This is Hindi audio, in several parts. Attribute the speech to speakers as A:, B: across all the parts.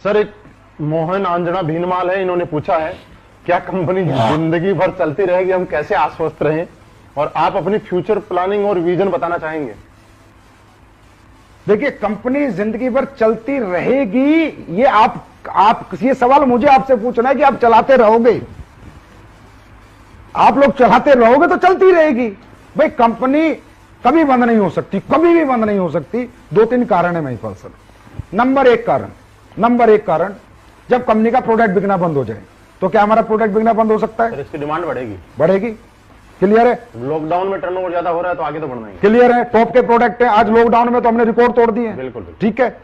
A: सर, एक मोहन आंजना भीनमाल है, इन्होंने पूछा है क्या कंपनी जिंदगी भर चलती रहेगी, हम कैसे आश्वस्त रहें, और आप अपनी फ्यूचर प्लानिंग और विजन बताना चाहेंगे।
B: देखिए, कंपनी जिंदगी भर चलती रहेगी, ये आप ये सवाल मुझे आपसे पूछना है कि आप चलाते रहोगे। आप लोग चलाते रहोगे तो चलती रहेगी। भाई, कंपनी कभी बंद नहीं हो सकती, कभी भी बंद नहीं हो सकती। 2-3 कारण है महिपाल सर। नंबर एक कारण, जब कंपनी का प्रोडक्ट बिकना बंद हो जाए तो क्या हमारा प्रोडक्ट बिकना बंद हो सकता है?
A: इसकी डिमांड
B: बढ़ेगी। क्लियर है?
A: लॉकडाउन में टर्नओवर ज्यादा हो रहा है तो आगे तो बढ़ना ही।
B: क्लियर है? टॉप के प्रोडक्ट है, आज लॉकडाउन में तो हमने रिकॉर्ड तोड़ दिए।
A: बिल्कुल।
B: ठीक है।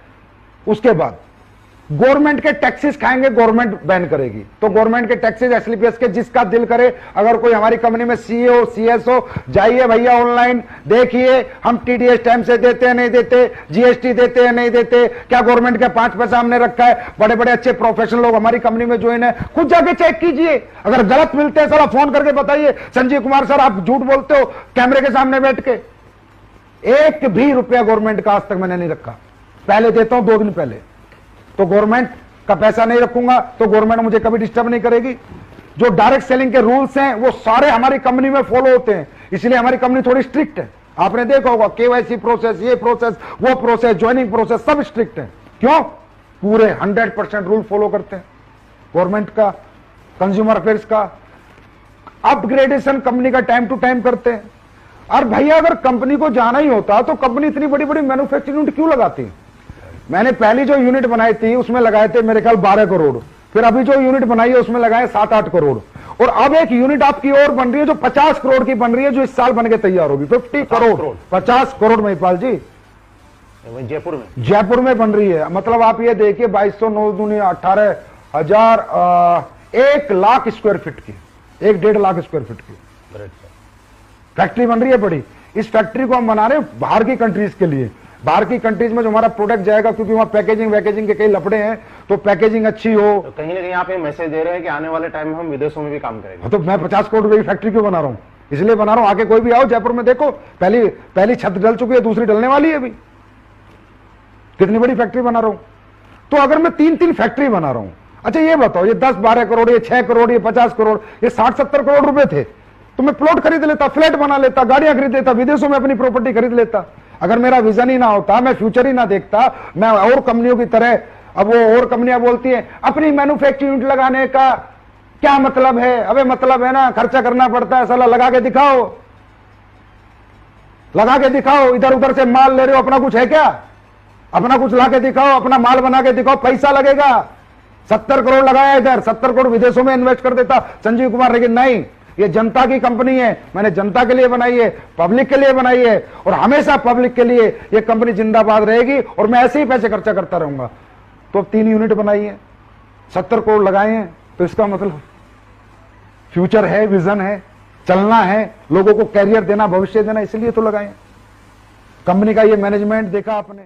B: उसके बाद गवर्नमेंट के टैक्सेस खाएंगे, गवर्नमेंट बैन करेगी, तो गवर्नमेंट के टैक्सेस एसलीपीएस के जिसका दिल करे, अगर कोई हमारी कंपनी में सीए सीएस हो, जाइए भैया ऑनलाइन देखिए, हम टीडीएस टाइम से देते हैं नहीं देते, जीएसटी देते हैं नहीं देते, क्या गवर्नमेंट के 5 पैसा हमने रखा है। बड़े बड़े अच्छे प्रोफेशनल लोग हमारी कंपनी में ज्वाइन है, खुद जाके चेक कीजिए। अगर गलत मिलते हैं सर, आप फोन करके बताइए, संजीव कुमार सर आप झूठ बोलते हो कैमरे के सामने बैठ के। 1 भी रुपया गवर्नमेंट का आज तक मैंने नहीं रखा। पहले देता हूं 2 दिन पहले, तो गवर्नमेंट का पैसा नहीं रखूंगा तो गवर्नमेंट मुझे कभी डिस्टर्ब नहीं करेगी। जो डायरेक्ट सेलिंग के रूल्स हैं वो सारे हमारी कंपनी में फॉलो होते हैं, इसलिए हमारी कंपनी थोड़ी स्ट्रिक्ट है। आपने देखा होगा केवाईसी प्रोसेस, ये प्रोसेस, वो प्रोसेस, ज्वाइनिंग प्रोसेस, सब स्ट्रिक्ट है। क्यों? पूरे 100% रूल फॉलो करते हैं गवर्नमेंट का, कंज्यूमर अफेयर्स का। अपग्रेडेशन कंपनी का टाइम टू टाइम करते हैं। और भैया, अगर कंपनी को जाना ही होता तो कंपनी इतनी बड़ी बड़ी मैन्युफैक्चरिंग यूनिट क्यों लगाती है? मैंने पहली जो यूनिट बनाई थी उसमें लगाए थे मेरे ख्याल 12 करोड़, फिर अभी जो यूनिट बनाई है उसमें लगाए 7-8 करोड़, और अब एक यूनिट आपकी और बन रही है जो 50 करोड़ की बन रही है, जो इस साल बन के तैयार होगी। 50 करोड़ 50 करोड़ महिपाल जी, जयपुर में बन रही है। मतलब आप ये देखिए 2209 दुनिया 18,000 1 लाख स्क्वायर फीट की, 1-1.5 लाख स्क्वायर फीट की फैक्ट्री बन रही है बड़ी। इस फैक्ट्री को हम बना रहे हैं बाहर की कंट्रीज के लिए। बाहर की कंट्रीज में जो हमारा प्रोडक्ट जाएगा, क्योंकि वहां पैकेजिंग के कई लफड़े हैं, तो पैकेजिंग अच्छी हो।
A: तो कहीं ना कहीं आप ये मैसेज दे रहे हैं कि आने वाले टाइम में हम विदेशों में भी काम करेंगे।
B: तो मैं 50 करोड़ रुपए की फैक्ट्री क्यों बना रहा हूं? इसलिए बना रहा हूं, आके कोई भी आओ जयपुर में देखो, पहली छत डल चुकी है, दूसरी डलने वाली है अभी। कितनी बड़ी फैक्ट्री बना रहा हूं। तो अगर मैं 3-3 फैक्ट्री बना रहा हूं, अच्छा ये बताओ, ये 10-12 करोड़, ये 6 करोड़, ये 50 करोड़, ये 60-70 करोड़ रुपए थे, तो मैं प्लॉट खरीद लेता, फ्लैट बना लेता, गाड़ियां खरीद लेता, विदेशों में अपनी प्रॉपर्टी खरीद लेता। अगर मेरा विजन ही ना होता, मैं फ्यूचर ही ना देखता, मैं और कंपनियों की तरह, अब वो और कंपनियां बोलती हैं अपनी मैन्युफैक्चरिंग यूनिट लगाने का क्या मतलब है? अबे मतलब है ना, खर्चा करना पड़ता है, साला लगा के दिखाओ, लगा के दिखाओ। इधर उधर से माल ले रहे हो, अपना कुछ है क्या? अपना कुछ ला के दिखाओ, अपना माल बना के दिखाओ, पैसा लगेगा। 70 करोड़ लगाया इधर, 70 करोड़ विदेशों में इन्वेस्ट कर देता संजीव कुमार, लेकिन नहीं, ये जनता की कंपनी है, मैंने जनता के लिए बनाई है, पब्लिक के लिए बनाई है, और हमेशा पब्लिक के लिए ये कंपनी जिंदाबाद रहेगी, और मैं ऐसे ही पैसे खर्चा करता रहूंगा। तो अब 3 यूनिट बनाई है, 70 करोड़ लगाए हैं, तो इसका मतलब फ्यूचर है, विजन है, चलना है, लोगों को कैरियर देना, भविष्य देना, इसलिए तो लगाए। कंपनी का ये मैनेजमेंट देखा आपने।